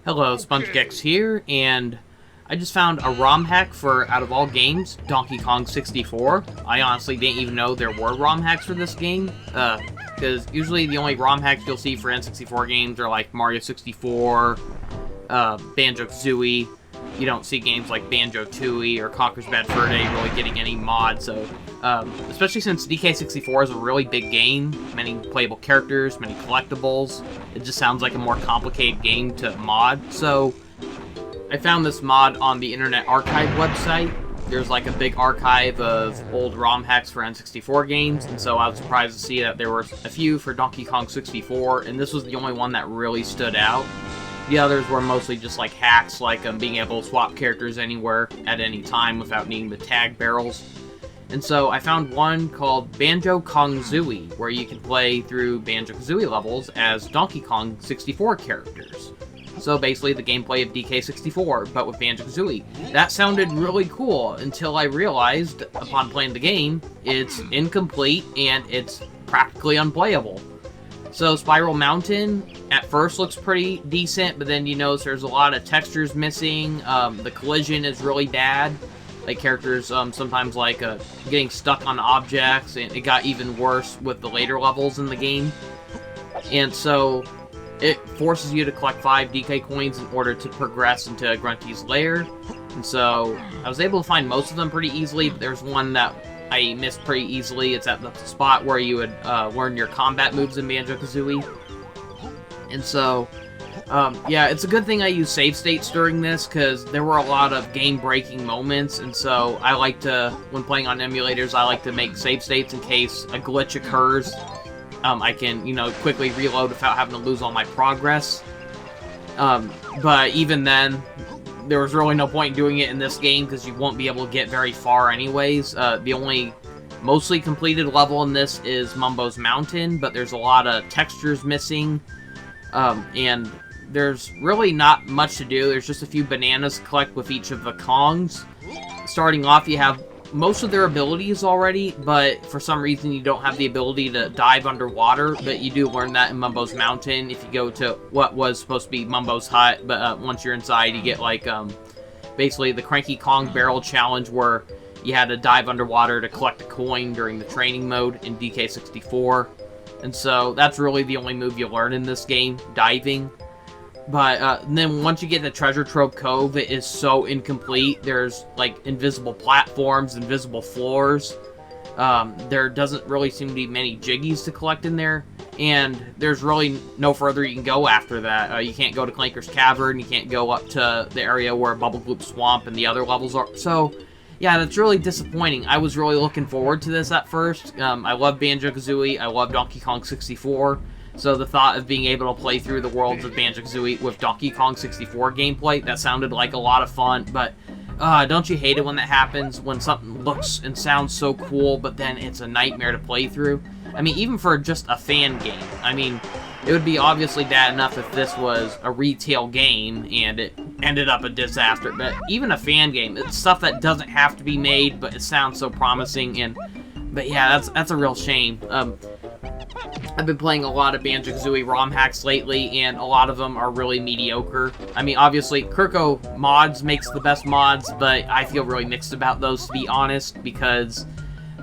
Hello, SpongeGex here, and I just found a ROM hack for, out of all games, Donkey Kong 64. I honestly didn't even know there were ROM hacks for this game, because usually the only ROM hacks you'll see for N64 games are like Mario 64, Banjo-Kazooie. You don't see games like Banjo-Tooie or Conker's Bad Fur Day really getting any mods, so especially since DK64 is a really big game, many playable characters, many collectibles, it just sounds like a more complicated game to mod. So I found this mod on the Internet Archive website. There's like a big archive of old ROM hacks for N64 games, and so I was surprised to see that there were a few for Donkey Kong 64, and this was the only one that really stood out. The others were mostly just like hacks, like being able to swap characters anywhere at any time without needing the tag barrels. And so I found one called Banjo-Kongzooie, where you can play through Banjo-Kazooie levels as Donkey Kong 64 characters. So basically the gameplay of DK64, but with Banjo-Kazooie. That sounded really cool until I realized, upon playing the game, it's incomplete and it's practically unplayable. So Spiral Mountain at first looks pretty decent, but then you notice there's a lot of textures missing. The collision is really bad. Like characters sometimes like getting stuck on objects, and it got even worse with the later levels in the game. And so it forces you to collect 5 DK coins in order to progress into Grunty's lair. And so I was able to find most of them pretty easily, but there's one that I missed pretty easily. It's at the spot where you would learn your combat moves in Banjo-Kazooie. And so, yeah, it's a good thing I used save states during this, because there were a lot of game-breaking moments, and so I like to, when playing on emulators, I like to make save states in case a glitch occurs. I can, you know, quickly reload without having to lose all my progress. But even then, there was really no point in doing it in this game, because you won't be able to get very far anyways. The only mostly completed level in this is Mumbo's Mountain, but there's a lot of textures missing, and there's really not much to do. There's just a few bananas to collect with each of the Kongs. Starting off, you have most of their abilities already, but for some reason you don't have the ability to dive underwater, but you do learn that in Mumbo's Mountain if you go to what was supposed to be Mumbo's hut, but once you're inside you get like basically the Cranky Kong Barrel Challenge, where you had to dive underwater to collect a coin during the training mode in DK64. And so that's really the only move you learn in this game, diving. But then once you get to Treasure Trove Cove, it is so incomplete. There's like invisible platforms, invisible floors. There doesn't really seem to be many jiggies to collect in there. And there's really no further you can go after that. You can't go to Clanker's Cavern, you can't go up to the area where Bubble Gloop Swamp and the other levels are. So, yeah, that's really disappointing. I was really looking forward to this at first. I love Banjo-Kazooie, I love Donkey Kong 64. So the thought of being able to play through the worlds of Banjo-Kazooie with Donkey Kong 64 gameplay, that sounded like a lot of fun, but don't you hate it when that happens, when something looks and sounds so cool, but then it's a nightmare to play through? I mean, even for just a fan game, I mean, it would be obviously bad enough if this was a retail game and it ended up a disaster, but even a fan game, it's stuff that doesn't have to be made, but it sounds so promising, but yeah, that's a real shame. I've been playing a lot of Banjo-Kazooie ROM hacks lately, and a lot of them are really mediocre. I mean, obviously, Kirko Mods makes the best mods, but I feel really mixed about those, to be honest, because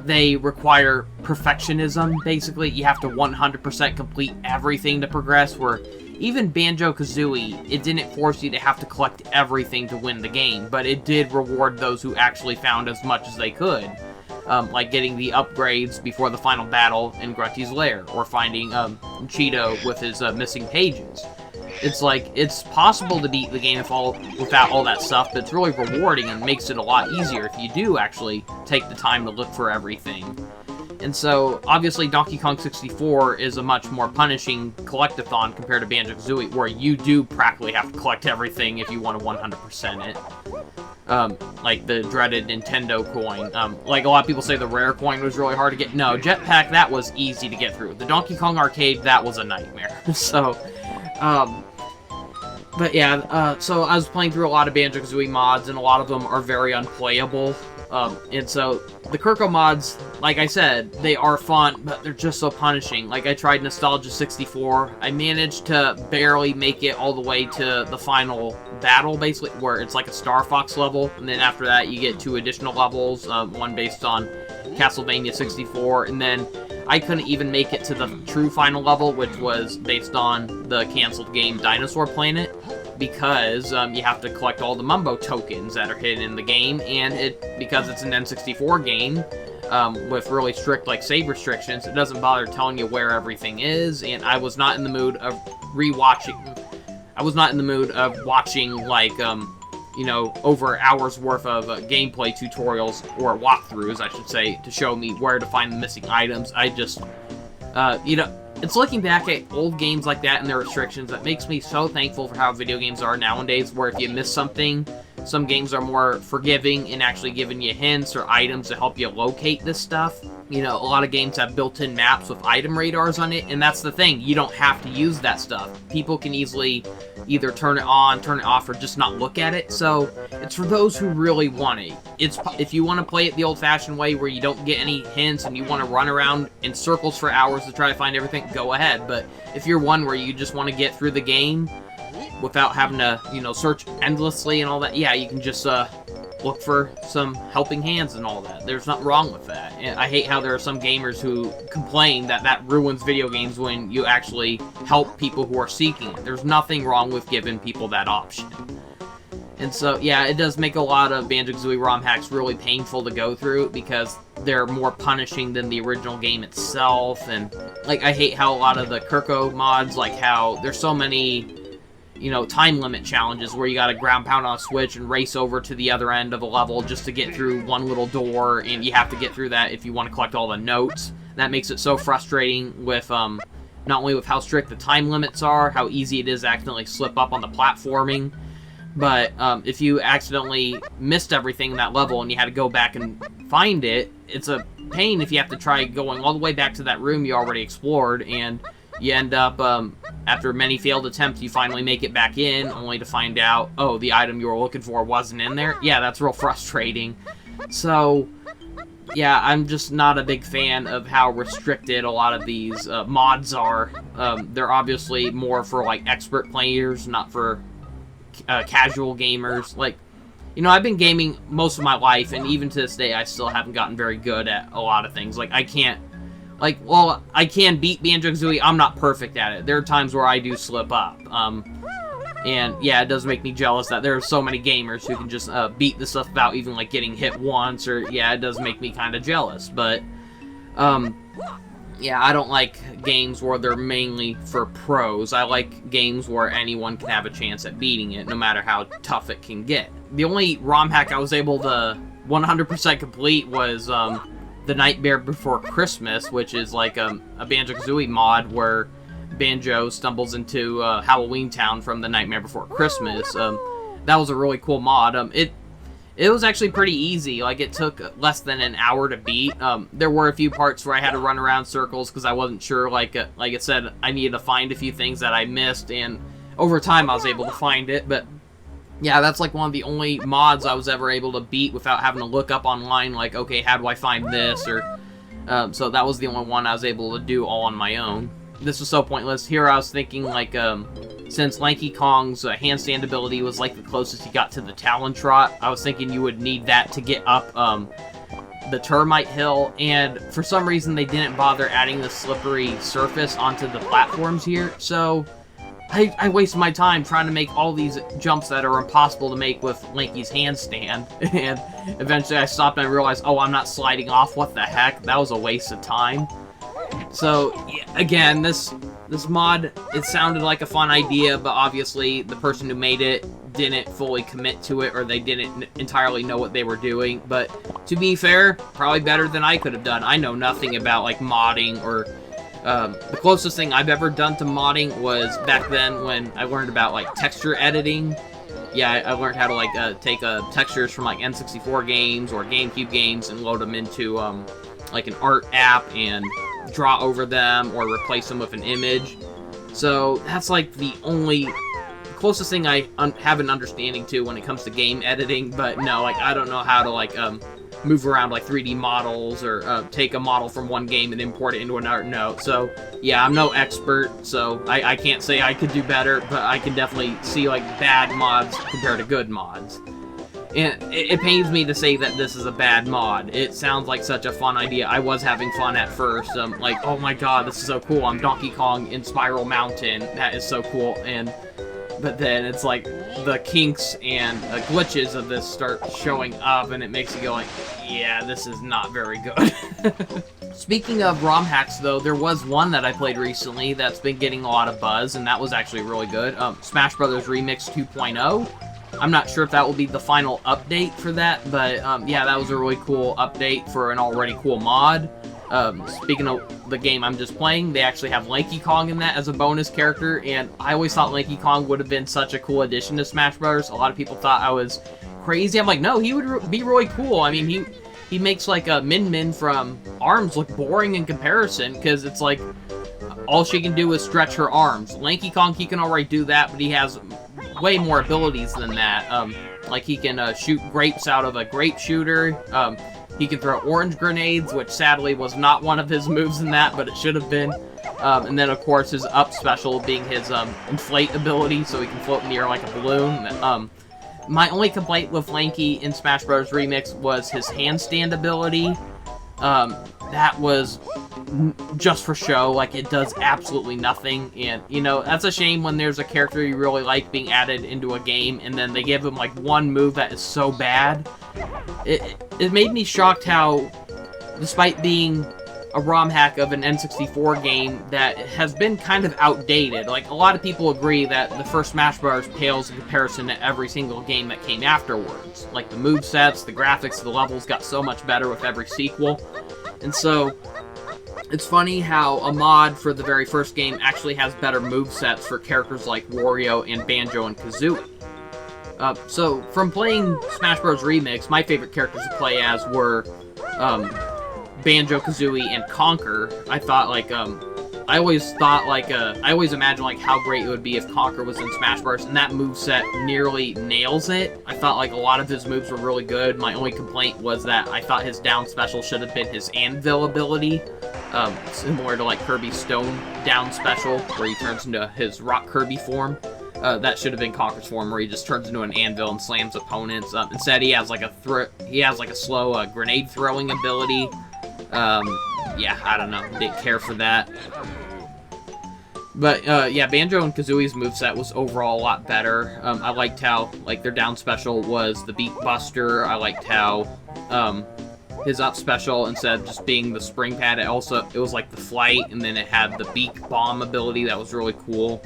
they require perfectionism, basically. You have to 100% complete everything to progress, where even Banjo-Kazooie, it didn't force you to have to collect everything to win the game, but it did reward those who actually found as much as they could. Like getting the upgrades before the final battle in Grunty's lair, or finding Cheeto with his missing pages. It's like, it's possible to beat the game without all that stuff, but it's really rewarding and makes it a lot easier if you do actually take the time to look for everything. And so, obviously, Donkey Kong 64 is a much more punishing collectathon compared to Banjo-Kazooie, where you do practically have to collect everything if you want to 100% it. Like the dreaded Nintendo coin. Like a lot of people say the rare coin was really hard to get. No, Jetpack, that was easy to get through. The Donkey Kong Arcade, that was a nightmare. So, but yeah, so I was playing through a lot of Banjo-Kazooie mods, and a lot of them are very unplayable. And so the Kirko mods, like I said, they are fun, but they're just so punishing. Like, I tried Nostalgia 64. I managed to barely make it all the way to the final battle, basically, where it's like a Star Fox level. And then after that, you get 2 additional levels, one based on Castlevania 64. And then I couldn't even make it to the true final level, which was based on the canceled game Dinosaur Planet, because you have to collect all the Mumbo tokens that are hidden in the game, and because it's an N64 game with really strict like save restrictions, it doesn't bother telling you where everything is. And I was not in the mood of I was not in the mood of watching like you know, over hours worth of gameplay tutorials, or walkthroughs, I should say, to show me where to find the missing items. I just, you know, it's looking back at old games like that and their restrictions that makes me so thankful for how video games are nowadays, where if you miss something, some games are more forgiving and actually giving you hints or items to help you locate this stuff. You know, a lot of games have built-in maps with item radars on it, and that's the thing. You don't have to use that stuff. People can easily either turn it on, turn it off, or just not look at it. So it's for those who really want it. If you want to play it the old-fashioned way where you don't get any hints and you want to run around in circles for hours to try to find everything, go ahead. But if you're one where you just want to get through the game without having to, you know, search endlessly and all that, yeah, you can just look for some helping hands and all that. There's nothing wrong with that. And I hate how there are some gamers who complain that that ruins video games when you actually help people who are seeking it. There's nothing wrong with giving people that option. And so, yeah, it does make a lot of Banjo-Kazooie ROM hacks really painful to go through because they're more punishing than the original game itself. And, like, I hate how a lot of the Kirko mods, like how there's so many, you know, time limit challenges where you gotta ground pound on a switch and race over to the other end of a level just to get through one little door, and you have to get through that if you want to collect all the notes. That makes it so frustrating with, not only with how strict the time limits are, how easy it is to accidentally slip up on the platforming, but if you accidentally missed everything in that level and you had to go back and find it, it's a pain if you have to try going all the way back to that room you already explored, and you end up, after many failed attempts, you finally make it back in, only to find out, oh, the item you were looking for wasn't in there. Yeah, that's real frustrating. So, yeah, I'm just not a big fan of how restricted a lot of these mods are. They're obviously more for, like, expert players, not for casual gamers. Like, you know, I've been gaming most of my life, and even to this day, I still haven't gotten very good at a lot of things. Like, I can't... Like, well, I can beat Banjo-Kazooie, I'm not perfect at it. There are times where I do slip up. And, yeah, it does make me jealous that there are so many gamers who can just beat the stuff without even, like, getting hit once, or, yeah, it does make me kind of jealous. But, yeah, I don't like games where they're mainly for pros. I like games where anyone can have a chance at beating it, no matter how tough it can get. The only ROM hack I was able to 100% complete was, The Nightmare Before Christmas, which is like a Banjo-Kazooie mod where Banjo stumbles into Halloween Town from The Nightmare Before Christmas. That was a really cool mod. It was actually pretty easy. Like, it took less than an hour to beat. There were a few parts where I had to run around circles because I wasn't sure. Like I said, I needed to find a few things that I missed, and over time I was able to find it. But yeah, that's like one of the only mods I was ever able to beat without having to look up online, like, okay, how do I find this, or, so that was the only one I was able to do all on my own. This was so pointless. Here I was thinking, like, since Lanky Kong's handstand ability was, like, the closest he got to the Talon Trot, I was thinking you would need that to get up, the Termite Hill, and for some reason they didn't bother adding the slippery surface onto the platforms here, so I wasted my time trying to make all these jumps that are impossible to make with Lanky's handstand, and eventually I stopped and I realized, oh, I'm not sliding off, what the heck, that was a waste of time. So, yeah, again, this mod, it sounded like a fun idea, but obviously the person who made it didn't fully commit to it, or they didn't entirely know what they were doing, but to be fair, probably better than I could have done. I know nothing about, like, modding, or the closest thing I've ever done to modding was back then when I learned about, like, texture editing. Yeah, I learned how to, like, take textures from, like, N64 games or GameCube games and load them into, like, an art app and draw over them or replace them with an image. So that's, like, the only closest thing I have an understanding to when it comes to game editing. But no, like, I don't know how to, like, move around like 3D models or take a model from one game and import it into another. No, so yeah, I'm no expert, so I can't say I could do better, but I can definitely see like bad mods compared to good mods. And it pains me to say that this is a bad mod. It sounds like such a fun idea. I was having fun at first. Like, oh my god, this is so cool. I'm Donkey Kong in Spiral Mountain. That is so cool. But then it's like the kinks and glitches of this start showing up, and it makes you go like, yeah, this is not very good. Speaking of ROM hacks, though, there was one that I played recently that's been getting a lot of buzz, and that was actually really good. Smash Bros. Remix 2.0. I'm not sure if that will be the final update for that, but yeah, that was a really cool update for an already cool mod. Speaking of the game I'm just playing, they actually have Lanky Kong in that as a bonus character, and I always thought Lanky Kong would have been such a cool addition to Smash Bros. A lot of people thought I was crazy. I'm like, no, he would be really cool. I mean, he makes like a Min Min from ARMS look boring in comparison, because it's like all she can do is stretch her arms. Lanky Kong, he can already do that, but he has way more abilities than that. Like he can shoot grapes out of a grape shooter. He can throw orange grenades, which sadly was not one of his moves in that, but it should have been. And then of course his up special being his inflate ability, so he can float in the air like a balloon. My only complaint with Lanky in Smash Bros. Remix was his handstand ability. That was just for show. Like, it does absolutely nothing, and you know, that's a shame when there's a character you really like being added into a game and then they give him like one move that is so bad. It made me shocked how, despite being a ROM hack of an N64 game that has been kind of outdated, like a lot of people agree that the first Smash Bros. Pales in comparison to every single game that came afterwards. Like the movesets, the graphics, the levels got so much better with every sequel. And so it's funny how a mod for the very first game actually has better movesets for characters like Wario and Banjo and Kazooie. So from playing Smash Bros. Remix, my favorite characters to play as were Banjo-Kazooie and Conker. I thought like I always imagined like how great it would be if Conker was in Smash Bros. And that moveset nearly nails it. I thought like a lot of his moves were really good. My only complaint was that I thought his down special should have been his anvil ability. Similar to like Kirby's stone down special, where he turns into his rock Kirby form. That should have been Conker's form, where he just turns into an anvil and slams opponents. Instead, he has like a slow grenade throwing ability. Yeah, I don't know. Didn't care for that. But, yeah, Banjo and Kazooie's moveset was overall a lot better. I liked how, like, their down special was the Beak Buster. I liked how, his up special, instead of just being the spring pad, it was like the flight, and then it had the beak bomb ability. That was really cool.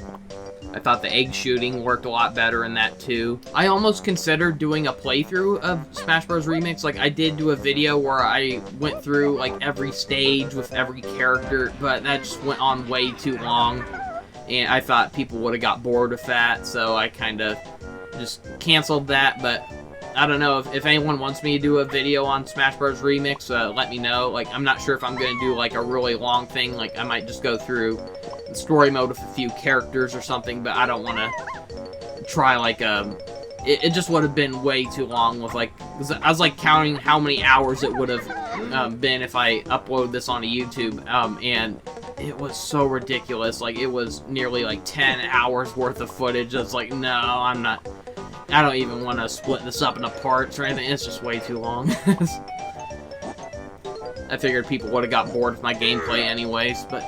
I thought the egg shooting worked a lot better in that too. I almost considered doing a playthrough of Smash Bros. Remix. Like, I did do a video where I went through like every stage with every character, but that just went on way too long, and I thought people would have got bored with that, so I kind of just canceled that. But I don't know, if anyone wants me to do a video on Smash Bros. Remix, let me know. Like, I'm not sure if I'm going to do like a really long thing. Like, I might just go through the story mode with a few characters or something, but I don't want to try like it just would have been way too long with like, 'cause I was like counting how many hours it would have been if I upload this onto YouTube, and it was so ridiculous. Like, it was nearly like 10 hours worth of footage. It's like, no, I don't even want to split this up into parts or anything. It's just way too long. I figured people would have got bored with my gameplay anyways, but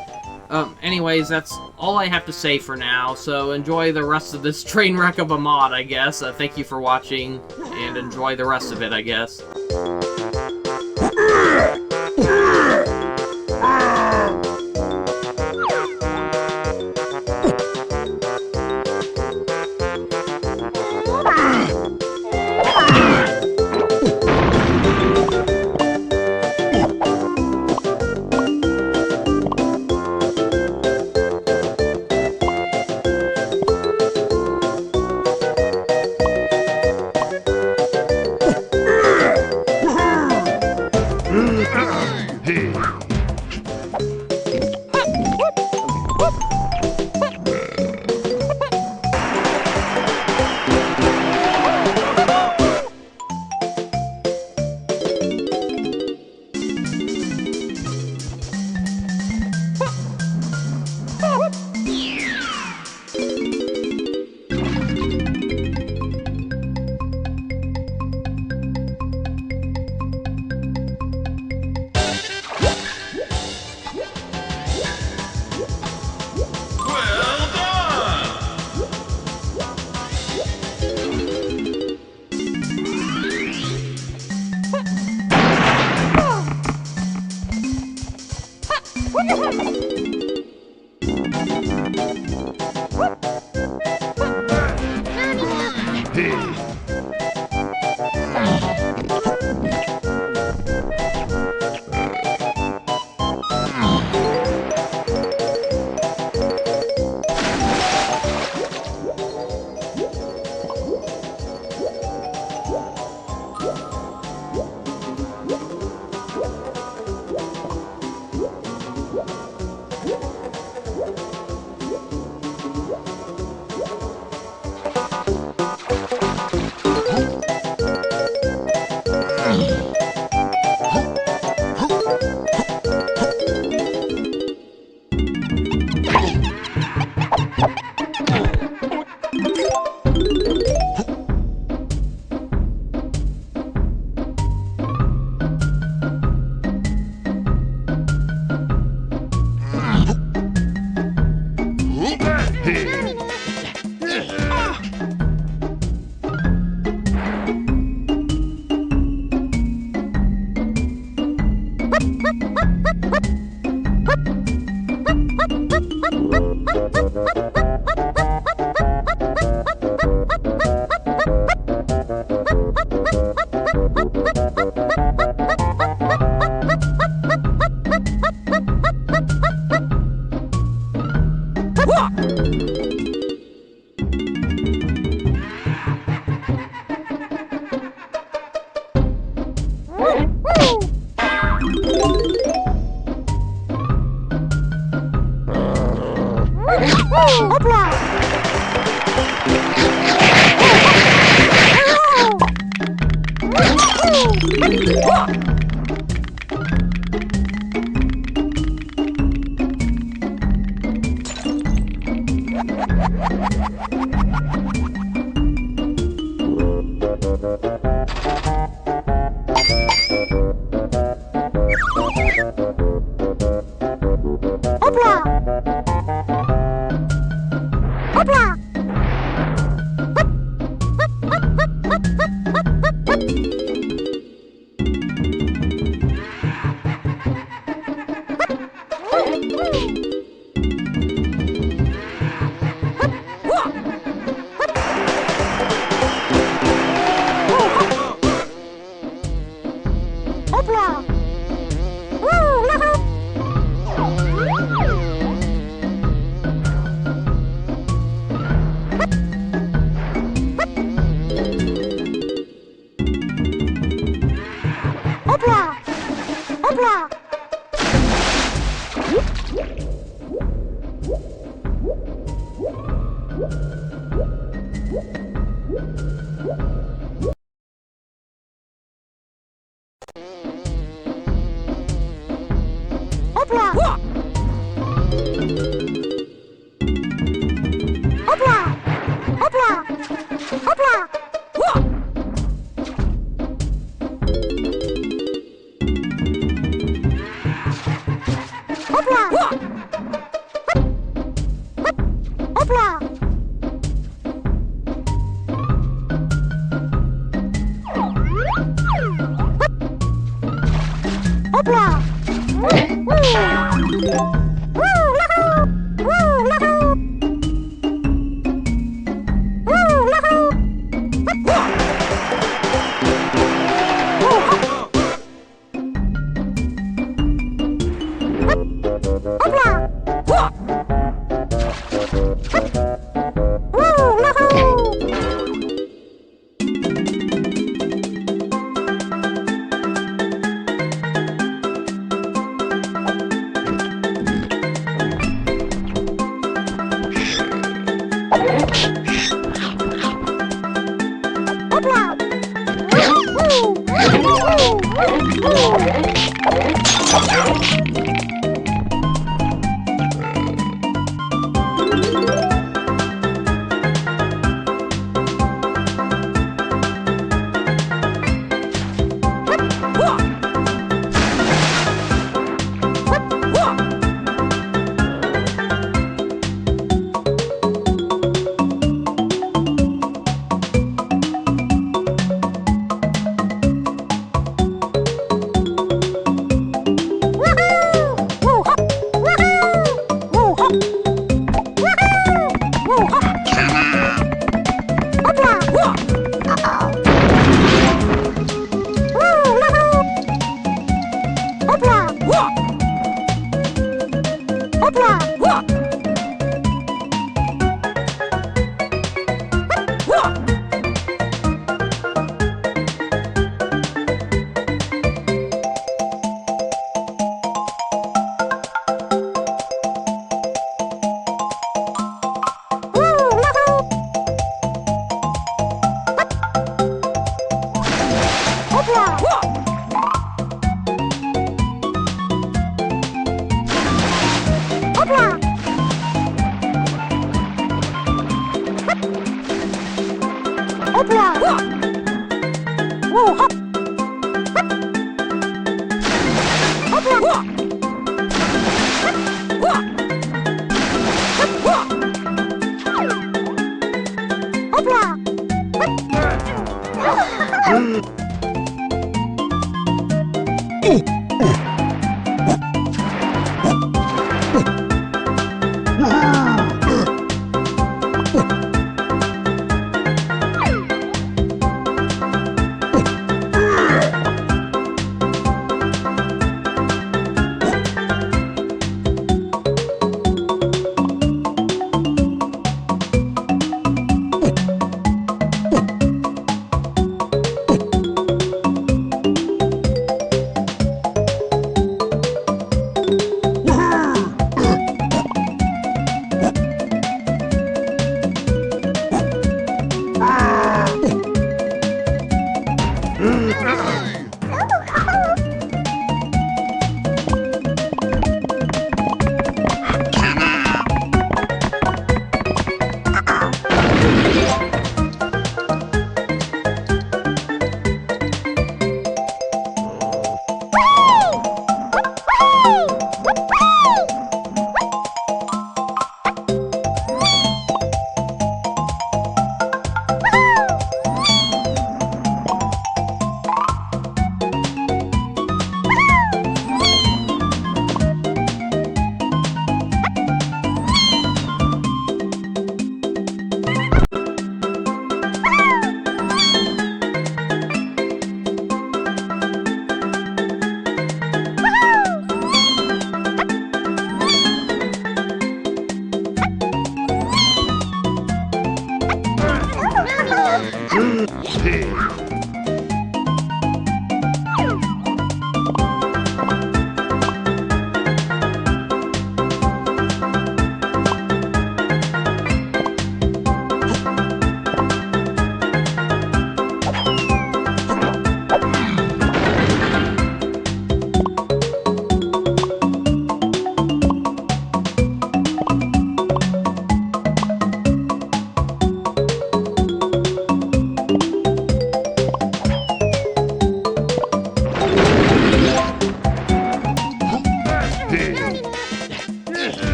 anyways, that's all I have to say for now, so enjoy the rest of this train wreck of a mod, I guess. Thank you for watching, and enjoy the rest of it, I guess.